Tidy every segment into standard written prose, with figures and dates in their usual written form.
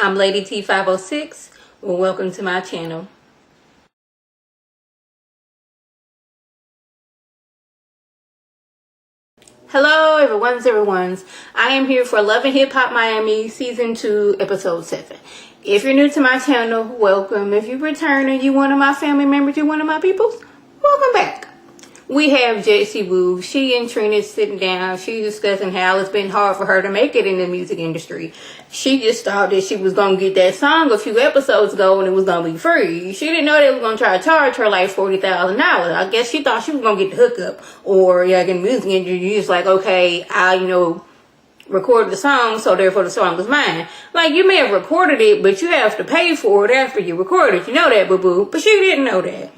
I'm Lady T506. Well, welcome to my channel. Hello, everyone's. I am here for Love and Hip Hop Miami Season 2, Episode 7. If you're new to my channel, welcome. If you're returning, you one of my family members, you one of my peoples, welcome back. We have JC Woo. She and Trina sitting down. She's discussing how it's been hard for her to make it in the music industry. She just thought that she was going to get that song a few episodes ago and it was going to be free. She didn't know they were going to try to charge her like $40,000. I guess she thought she was going to get the hookup. Or, yeah, in the music industry, you're just like, okay, I recorded the song, so therefore the song was mine. Like, you may have recorded it, but you have to pay for it after you record it. You know that, boo-boo. But she didn't know that.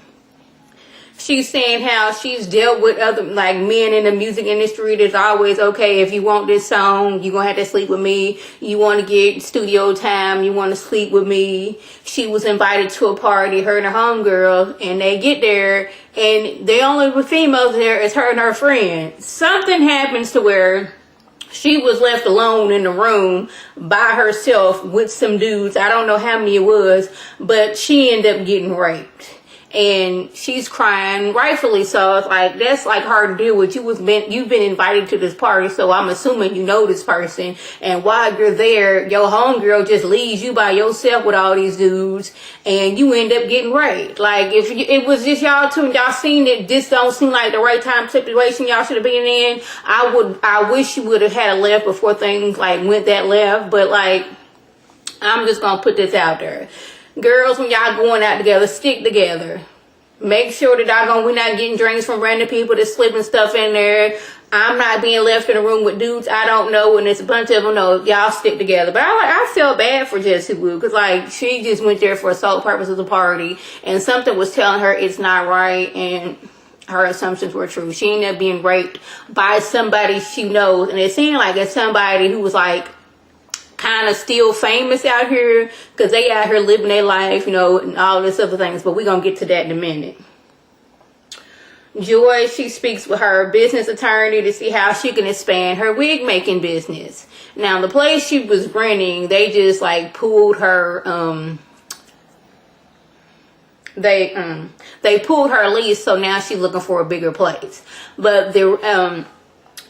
She's saying how she's dealt with other, like, men in the music industry that's always, okay, if you want this song, you're going to have to sleep with me. You want to get studio time, you want to sleep with me. She was invited to a party, her and her homegirl, and they get there, and the only females there is her and her friend. Something happens to where she was left alone in the room by herself with some dudes. I don't know how many it was, but she ended up getting raped. And she's crying, rightfully so. It's like, that's like hard to deal with. You've been invited to this party, so I'm assuming you know this person. And while you're there, your homegirl just leaves you by yourself with all these dudes, and you end up getting raped. Like, if it was just y'all two and y'all seen it, this don't seem like the right time situation y'all should have been in. I wish you would have had a left before things like went that left. But like, I'm just gonna put this out there. Girls, when y'all going out together, stick together. Make sure that we're not getting drinks from random people that's slipping stuff in there. I'm not being left in a room with dudes I don't know, and it's a bunch of them. No, y'all stick together. But I felt bad for Jessie Woo, because like, she just went there for sole purposes of the party, and something was telling her it's not right, and her assumptions were true. She ended up being raped by somebody she knows, and it seemed like it's somebody who was like kind of still famous out here, because they out here living their life, and all this other things. But we're gonna get to that in a minute. Joy, she speaks with her business attorney to see how she can expand her wig making business. Now, the place she was renting, they just like pulled her they pulled her lease, so now she's looking for a bigger place. But the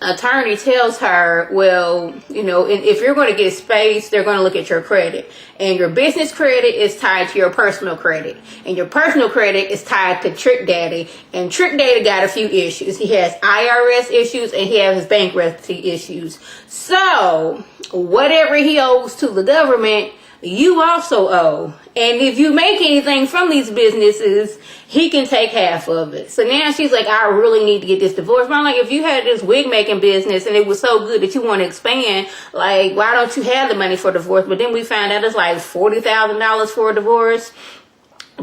attorney tells her, well, if you're going to get space, they're going to look at your credit, and your business credit is tied to your personal credit, and your personal credit is tied to Trick Daddy, and Trick Daddy got a few issues. He has IRS issues, and he has his bankruptcy issues. So whatever he owes to the government, you also owe. And if you make anything from these businesses, he can take half of it. So now she's like, I really need to get this divorce. But I'm like, if you had this wig making business and it was so good that you want to expand, like, why don't you have the money for divorce? But then we found out it's like $40,000 for a divorce.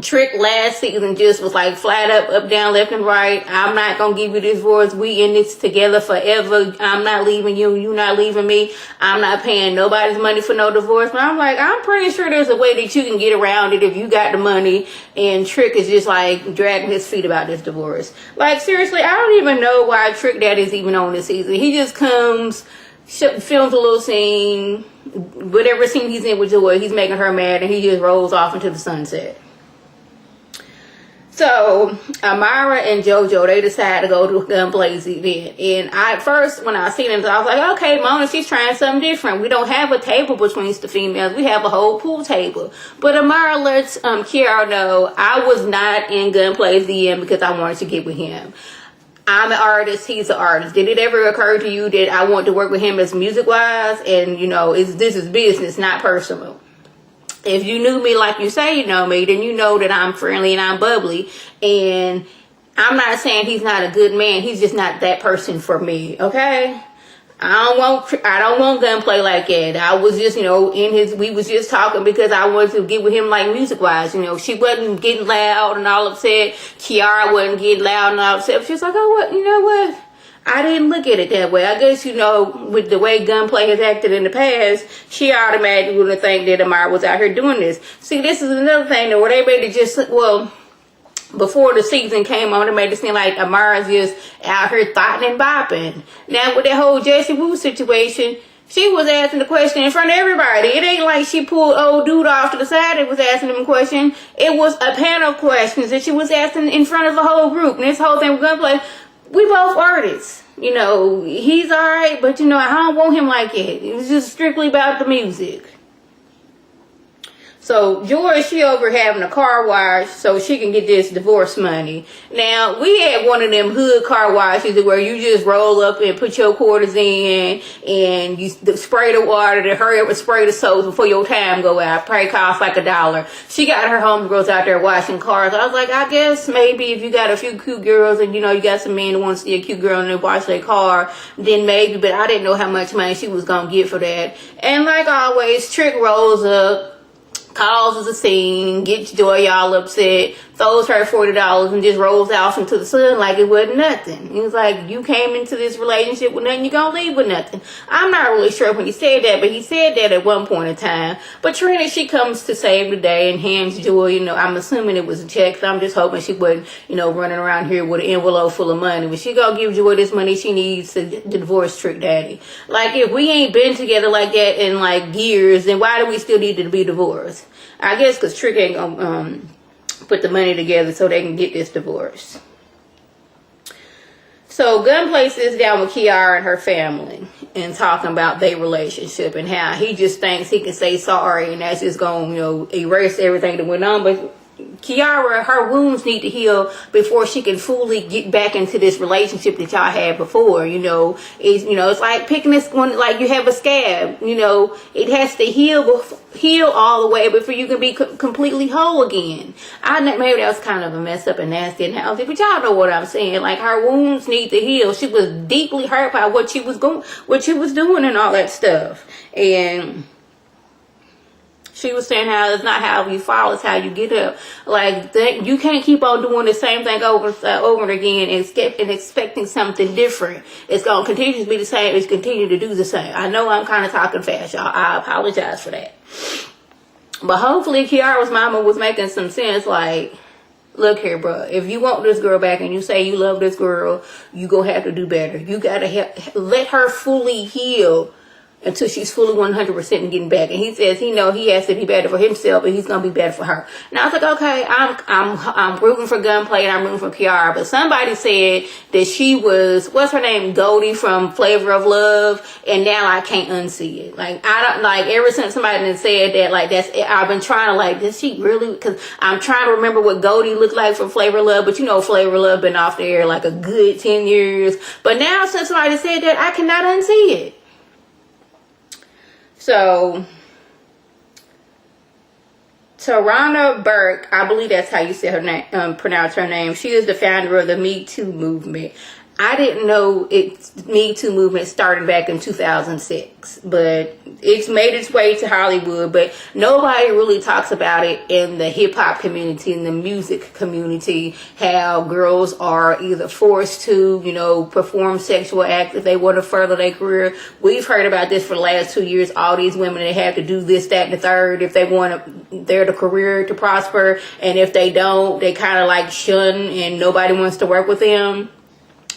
Trick last season just was like flat up, down, left and right. I'm not gonna give you this divorce. We in this together forever. I'm not leaving you. You not leaving me. I'm not paying nobody's money for no divorce. But I'm like, I'm pretty sure there's a way that you can get around it if you got the money. And Trick is just like dragging his feet about this divorce. Like, seriously, I don't even know why Trick Daddy's even on this season. He just comes, films a little scene, whatever scene he's in with Joy, he's making her mad, and he just rolls off into the sunset. So Amara and JoJo, they decide to go to a Gunblaze event. And when I seen it, I was like, okay, Mona, she's trying something different. We don't have a table between the females. We have a whole pool table. But Amara lets Kiara know, I was not in Gunblaze event because I wanted to get with him. I'm an artist, he's an artist. Did it ever occur to you that I want to work with him as music-wise? And, this is business, not personal. If you knew me like you say you know me, then you know that I'm friendly and I'm bubbly. And I'm not saying he's not a good man. He's just not that person for me, okay? I don't want gunplay like that. I was just, we was just talking because I wanted to get with him like music-wise. She wasn't getting loud and all upset. Kiara wasn't getting loud and all upset. She was like, oh, what, you know what? I didn't look at it that way. I guess, with the way Gunplay has acted in the past, she automatically would think that Amara was out here doing this. See, this is another thing that where they made it just, before the season came on, it made it seem like Amara's just out here thotting and bopping. Now, with that whole Jessie Woo situation, She was asking the question in front of everybody. It ain't like she pulled old dude off to the side and was asking him a question. It was a panel of questions that she was asking in front of the whole group. And this whole thing was Gunplay. We both artists. You know, he's alright, but you know, I don't want him like it. It was just strictly about the music. So Joy, she over having a car wash so she can get this divorce money. Now, we had one of them hood car washes where you just roll up and put your quarters in and you spray the water to hurry up and spray the soap before your time go out. Probably cost like $1. She got her homegirls out there washing cars. I was like, I guess maybe if you got a few cute girls and you know you got some men who want to see a cute girl and they wash their car, then maybe. But I didn't know how much money she was going to get for that. And like always, Trick rolls up, causes a scene, gets Joy all upset, throws her $40 and just rolls off into the sun like it wasn't nothing. He was like, you came into this relationship with nothing, you're gonna leave with nothing. I'm not really sure when he said that, but he said that at one point in time. But Trina, she comes to save the day and hands Joy, you know, I'm assuming it was a check, so I'm just hoping she wasn't, you know, running around here with an envelope full of money. But she gonna give Joy this money she needs to divorce Trick Daddy. Like, if we ain't been together like that in like years, then why do we still need to be divorced? I guess because Trick ain't gonna put the money together so they can get this divorce. So Gunplay sits down with Kiara and her family and talking about their relationship and how he just thinks he can say sorry and that's just gonna, you know, erase everything that went on. But Kiara, her wounds need to heal before she can fully get back into this relationship that y'all had before. You know, it's like picking this one, like you have a scab. You know, it has to heal all the way before you can be completely whole again. I know maybe that was kind of a mess up and nasty analogy, but y'all know what I'm saying. Like, her wounds need to heal. She was deeply hurt by what she was doing and all that stuff. And she was saying how it's not how you fall, it's how you get up. Like, you can't keep on doing the same thing over and again and expecting something different. It's going to continue to be the same. It's continue to do the same. I know I'm kind of talking fast, y'all. I apologize for that. But hopefully Kiara's mama was making some sense. Like, look here, bro. If you want this girl back and you say you love this girl, you going to have to do better. You got to let her fully heal until she's fully 100% and getting back. And he says he has to be better for himself, but he's gonna be better for her. And I was like, okay, I'm rooting for Gunplay and I'm rooting for Kiara. But somebody said that she was, what's her name, Goldie from Flavor of Love, and now I can't unsee it. Like, I don't, like, ever since somebody said that, like, I've been trying to, like, does she really? Because I'm trying to remember what Goldie looked like from Flavor of Love, but you know, Flavor of Love been off the air like a good 10 years. But now since somebody said that, I cannot unsee it. So, Tarana Burke, I believe that's how you say her name, pronounce her name. She is the founder of the Me Too movement. I didn't know Me Too movement started back in 2006, but it's made its way to Hollywood, but nobody really talks about it in the hip hop community, in the music community, how girls are either forced to, you know, perform sexual acts if they want to further their career. We've heard about this for the last 2 years. All these women, they have to do this, that, and the third if they want their career to prosper, and if they don't, they kind of like shun and nobody wants to work with them.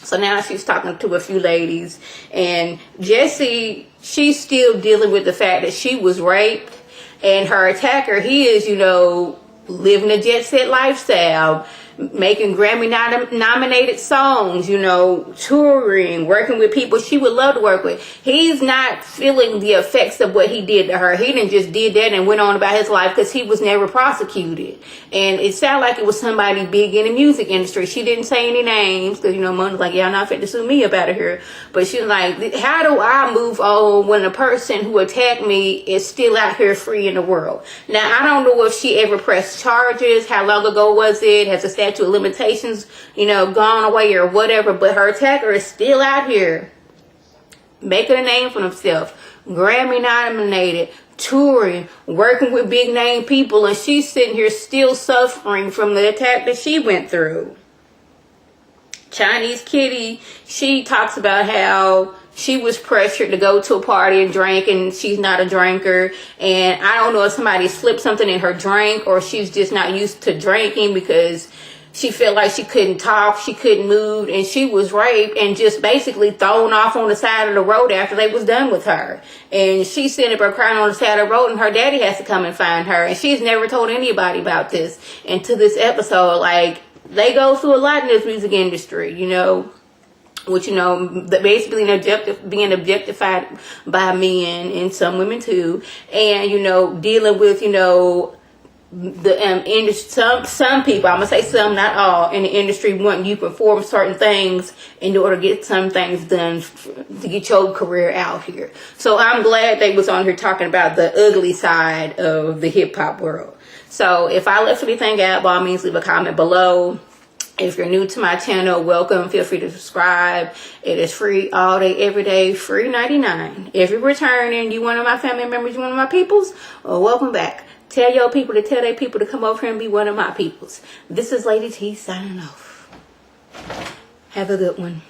So now she's talking to a few ladies, and Jessie, she's still dealing with the fact that she was raped, and her attacker, he is, you know, living a jet set lifestyle, making Grammy nominated songs, you know, touring, working with people she would love to work with. He's not feeling the effects of what he did to her. He didn't just did that and went on about his life because he was never prosecuted. And it sounded like it was somebody big in the music industry. She didn't say any names because, you know, Mom was like, y'all not fit to sue me about it here. But she was like, how do I move on when the person who attacked me is still out here free in the world? Now, I don't know if she ever pressed charges. How long ago was it? Has the statute of limitations, you know, gone away or whatever? But her attacker is still out here making a name for himself, Grammy nominated, touring, working with big name people, and she's sitting here still suffering from the attack that she went through. Chinese Kitty, she talks about how she was pressured to go to a party and drink, and she's not a drinker. And I don't know if somebody slipped something in her drink or she's just not used to drinking, because she felt like she couldn't talk, she couldn't move, and she was raped and just basically thrown off on the side of the road after they was done with her. And she's sitting up there crying on the side of the road, and her daddy has to come and find her. And she's never told anybody about this. And to this episode, like, they go through a lot in this music industry, you know, which, you know, basically being objectified by men and some women too. And, you know, dealing with, you know, the industry, some people, I'm gonna say some, not all, in the industry want you to perform certain things in order to get some things done to get your career out here. So I'm glad they was on here talking about the ugly side of the hip hop world. So if I left anything out, by all means leave a comment below. If you're new to my channel, welcome. Feel free to subscribe. It is free all day, every day, free 99. If you're returning, you one of my family members, you one of my peoples, well, welcome back. Tell your people to tell their people to come over here and be one of my peoples. This is Lady T signing off. Have a good one.